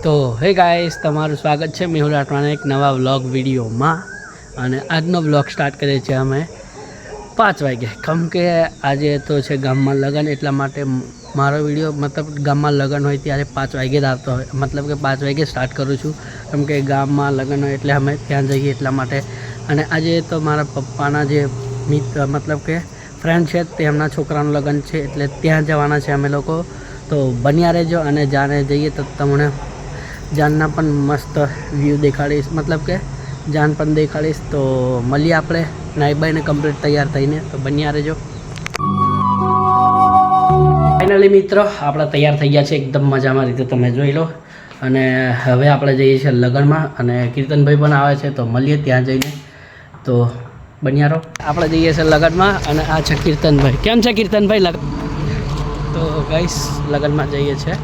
તો હે ગાઈસ, તમારું સ્વાગત છે મેહુલ રાઠવાના એક નવા વ્લોગ વિડીયોમાં. અને આજનો વ્લોગ સ્ટાર્ટ કરીએ છીએ અમે 5 વાગે, કેમ કે આજે તો છે ગામમાં લગ્ન, એટલા માટે મારો વિડીયો મતલબ ગામમાં લગ્ન હોય ત્યારે 5 વાગે જ આવતો હોય, મતલબ કે 5 વાગે સ્ટાર્ટ કરું છું, કેમ કે ગામમાં લગ્ન હોય એટલે અમે ત્યાં જઈએ એટલા માટે. અને આજે તો મારા પપ્પાના જે મિત્ર મતલબ કે ફ્રેન્ડ છે તેમના છોકરાનું લગ્ન છે, એટલે ત્યાં જવાના છે અમે લોકો. તો બન્યા રહેજો અને જાણે જઈએ તો તમને જાનના પણ મસ્ત વ્યૂ દેખાડીશ, મતલબ કે જાન પણ દેખાડીશ. તો મળીએ આપણે નાઈ બાઈને કમ્પ્લીટ તૈયાર થઈને, તો બન્યા રહેજો. ફાઇનલી મિત્રો આપણે તૈયાર થઈ ગયા છે એકદમ મજામાં રીતે, તમે જોઈ લો. અને હવે આપણે જઈએ છીએ લગ્નમાં અને કીર્તનભાઈ પણ આવે છે, તો મળીએ ત્યાં જઈને. તો બન્યા રહો. આપણે જઈએ છીએ લગ્નમાં અને આ છે કીર્તનભાઈ. કેમ છે કીર્તનભાઈ લગ્ન? તો ગાઈસ લગ્નમાં જઈએ છીએ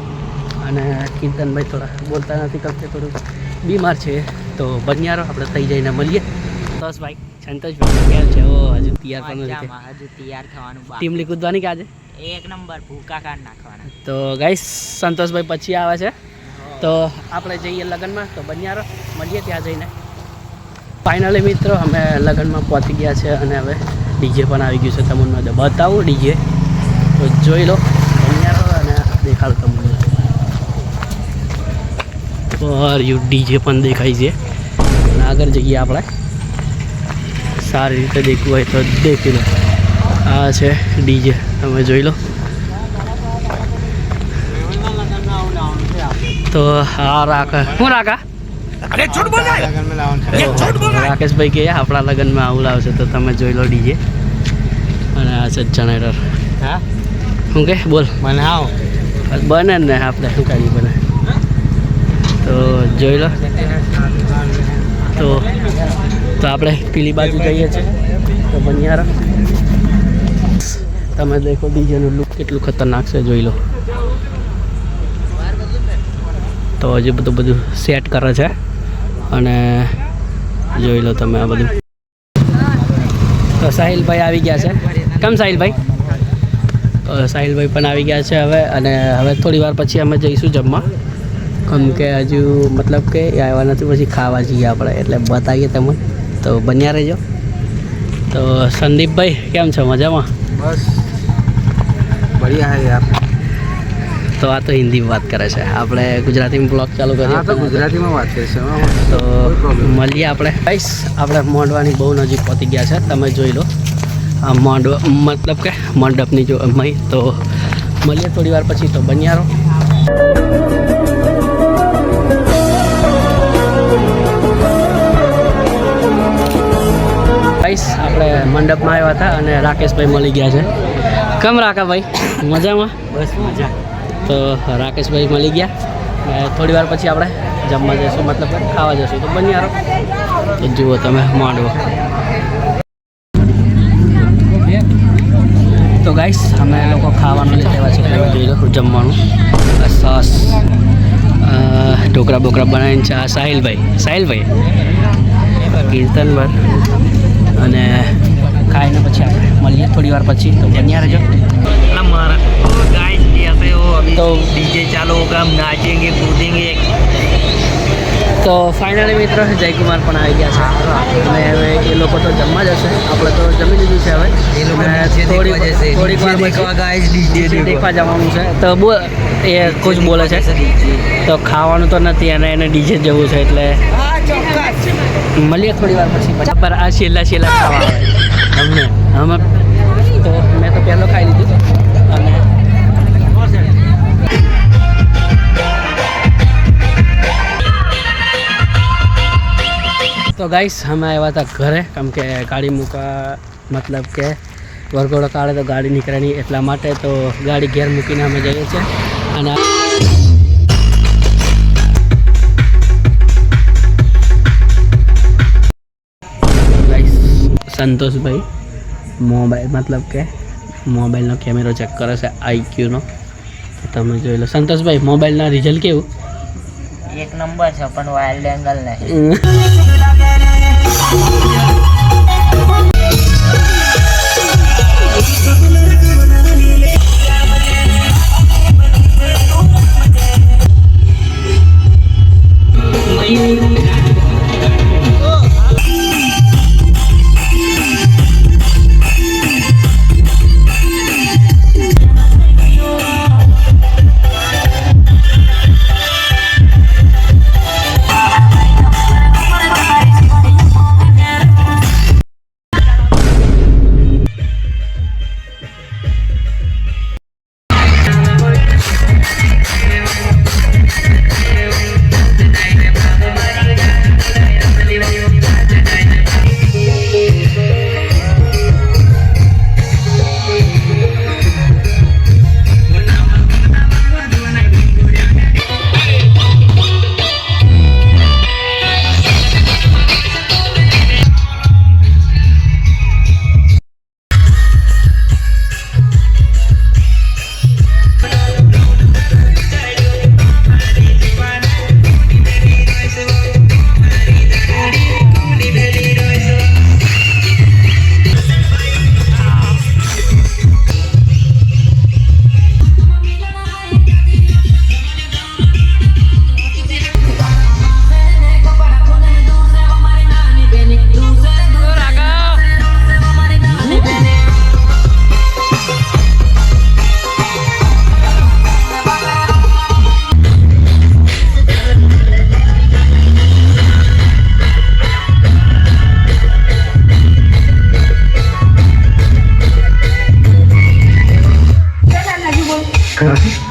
અને કીર્તનભાઈ થોડા બોલતા નથી, કેમ કે થોડું બીમાર છે. તો બન્યા રહો, આપણે થઈ જઈને મળીએ. સંતોષભાઈ, સંતોષભાઈ કેમ છે? ઓ હજુ તૈયાર પણ નથી, હજુ તૈયાર થવાનું બાકી. ટીમલી કૂદવાની કે આજે એક નંબર ભૂકા કાઢ નાખવાના. તો ગાઈસ સંતોષભાઈ પછી આવે છે, તો આપણે જઈએ લગ્નમાં. તો બન્યા રહો, મળીએ ત્યાં જઈને. ફાઇનલી મિત્રો અમે લગ્નમાં પહોંચી ગયા છે અને હવે ડીજે પણ આવી ગયું છે. તમને બતાવું ડીજે, તો જોઈ લો. બન્યા રહો અને દેખાડો તમને. પર યુ ડીજે પણ દેખાય છે અને આગળ જઈએ આપણે. સારી રીતે દેખવું હોય તો દેખી લો. આ છે ડીજે, તમે જોઈ લો. તો હા રાખા હું રાખા રાકેશભાઈ કે આપણા લગ્નમાં આવું લાવશે, તો તમે જોઈ લો ડીજે. અને આ છે જનરેટર. હા શું કે બોલ બનાવો બને ને આપણે શું કાઢી બને, તો જોઈ લો. તો આપણે પેલી બાજુ જઈએ છીએ, તો બન્યા તમે દેખો ડીજેનું લુક કેટલું ખતરનાક છે, જોઈ લો. તો હજી બધું સેટ કરે છે અને જોઈ લો તમે આ બધું. તો સાહિલભાઈ આવી ગયા છે. કેમ સાહિલભાઈ? સાહિલભાઈ પણ આવી ગયા છે હવે. અને હવે થોડી વાર પછી અમે જઈશું જમવા, કેમ કે હજુ મતલબ કે આવ્યા નથી, પછી ખાવા જઈએ આપણે, એટલે બતાવીએ તમને. તો બન્યા રહેજો. તો સંદીપભાઈ કેમ છો? મજામાં? બસ બઢિયા હે યાર. તો આ તો હિન્દીમાં વાત કરે છે, આપણે ગુજરાતીમાં બ્લોગ ચાલુ કરીએ. હા તો ગુજરાતીમાં વાત કરીશું. તો મળીએ આપણે. ગાઈસ આપણે મોંડવાની બહુ નજીક પહોંચી ગયા છે, તમે જોઈ લો. આ મતલબ કે મંડપની જો મય. તો મળીએ થોડી વાર પછી, તો બન્યા રહો. ગાઈસ આપણે મંડપમાં આવ્યા હતા અને રાકેશભાઈ મળી ગયા છે. કેમ રાકાભાઈ? મજામાં? બસ મજા. તો રાકેશભાઈ મળી ગયા. થોડી વાર પછી આપણે જમવા જઈશું, મતલબ ખાવા જઈશું. તો બન્યા રહો. તો જુઓ તમે માંડવો. તો ગાઈસ અમે લોકો ખાવાનું લઈ આવ્યા છે, તમે જોઈ લો જમવાનું. સોસ ઢોકળા બોકરા બનાવીને છે. આ સાહિલભાઈ કીર્તનભાઈ. અને ખાઈને પછી આપણે મળીએ થોડી વાર પછી, તો બન્યા રહેજો. तो डीजे चालू होगा, हम नाचेंगे कूदेंगे. તો ફાઇનલી મિત્રો જયકુમાર પણ આવી ગયા છે અને હવે એ લોકો તો જમવા જશે, આપણે તો જમી લીધું છે. હવે ये लोग થોડીક વાર પછી દેખવા જવાનું છે. તો એ કુછ બોલે છે, તો ખાવાનું તો નથી અને એને ડીજે જવું છે, એટલે મળીએ થોડી વાર પછી. બરાબર આ છેલ્લા ખાવા આવે અમે તો મેં તો પહેલો ખાઈ લીધું. અને તો ગાઈસ અમે આવ્યા હતા ઘરે, કેમ કે ગાડી મૂકા મતલબ કે વરઘોડો કાઢે તો ગાડી નીકળે નહીં, એટલા માટે. તો ગાડી ઘેર મૂકીને અમે જઈએ છીએ. અને ગાઈસ સંતોષભાઈ મોબાઈલ મતલબ કે મોબાઈલનો કેમેરો ચેક કરે છે, IQનો. તમે જોઈ લો. સંતોષભાઈ મોબાઈલના રિઝલ્ટ કેવું? એક નંબર છે, પણ વાઇલ્ડ એંગલ નહીં. છે